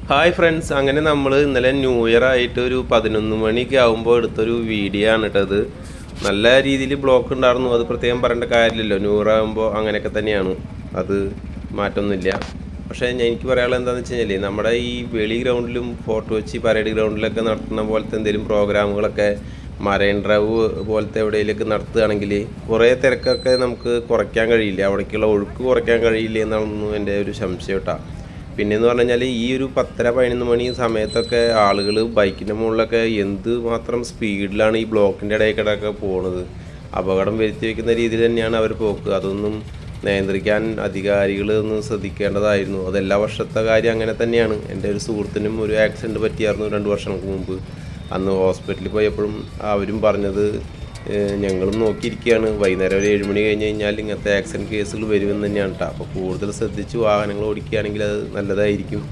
Hi friends, അങ്ങനെ നമ്മൾ ഇന്നലെ ന്യൂ ഇയർ ആയിട്ട് ഒരു 11 മണിയൊക്കെ ആകുമ്പോൾ എടുത്തൊരു വീഡിയോ ആണ് കേട്ടത്. നല്ല രീതിയിൽ ബ്ലോക്ക് ഉണ്ടായിരുന്നു. അത് പ്രത്യേകം പറയേണ്ട കാര്യമില്ലല്ലോ, ന്യൂ ഇയർ ആകുമ്പോൾ അങ്ങനെയൊക്കെ തന്നെയാണ്, അത് മാറ്റമൊന്നുമില്ല. പക്ഷേ എനിക്ക് പറയാനുള്ളത് എന്താണെന്ന് വെച്ച് കഴിഞ്ഞാൽ, നമ്മുടെ ഈ വെളി ഗ്രൗണ്ടിലും ഫോർട്ട് കൊച്ചി പരേഡ് ഗ്രൗണ്ടിലൊക്കെ നടത്തുന്ന പോലത്തെ എന്തെങ്കിലും പ്രോഗ്രാമുകളൊക്കെ മറൈൻ ഡ്രൈവ് പോലത്തെ എവിടെയെങ്കിലൊക്കെ നടത്തുകയാണെങ്കിൽ കുറേ തിരക്കൊക്കെ നമുക്ക് കുറയ്ക്കാൻ കഴിയില്ല, അവിടേക്കുള്ള ഒഴുക്ക് കുറയ്ക്കാൻ കഴിയില്ല എന്നാണ് എൻ്റെ ഒരു സംശയം കേട്ടോ. പിന്നെയെന്ന് പറഞ്ഞു കഴിഞ്ഞാൽ ഈ ഒരു 10-11 മണി സമയത്തൊക്കെ ആളുകൾ ബൈക്കിൻ്റെ മുകളിലൊക്കെ എന്ത് മാത്രം സ്പീഡിലാണ് ഈ ബ്ലോക്കിൻ്റെ ഇടയിലൊക്കെ പോകുന്നത്. അപകടം വരുത്തി വയ്ക്കുന്ന രീതിയിൽ തന്നെയാണ് അവർ പോക്ക്. അതൊന്നും നിയന്ത്രിക്കാൻ അധികാരികൾ ഒന്ന് ശ്രദ്ധിക്കേണ്ടതായിരുന്നു. അതെല്ലാ വർഷത്തെ കാര്യം അങ്ങനെ തന്നെയാണ്. എൻ്റെ ഒരു സുഹൃത്തിനും ഒരു ആക്സിഡൻറ്റ് പറ്റിയായിരുന്നു 2 വർഷങ്ങൾക്ക് മുമ്പ്. അന്ന് ഹോസ്പിറ്റലിൽ പോയപ്പോഴും അവരും പറഞ്ഞത്, ഞങ്ങളും നോക്കിയിരിക്കുകയാണ്, വൈകുന്നേരം ഒരു 7 മണി കഴിഞ്ഞ് കഴിഞ്ഞാൽ ഇങ്ങനത്തെ ആക്സിഡൻറ്റ് കേസുകൾ വരുമെന്ന് തന്നെയാണ് കേട്ടോ. അപ്പോൾ കൂടുതൽ ശ്രദ്ധിച്ച് വാഹനങ്ങൾ ഓടിക്കുകയാണെങ്കിൽ അത് നല്ലതായിരിക്കും.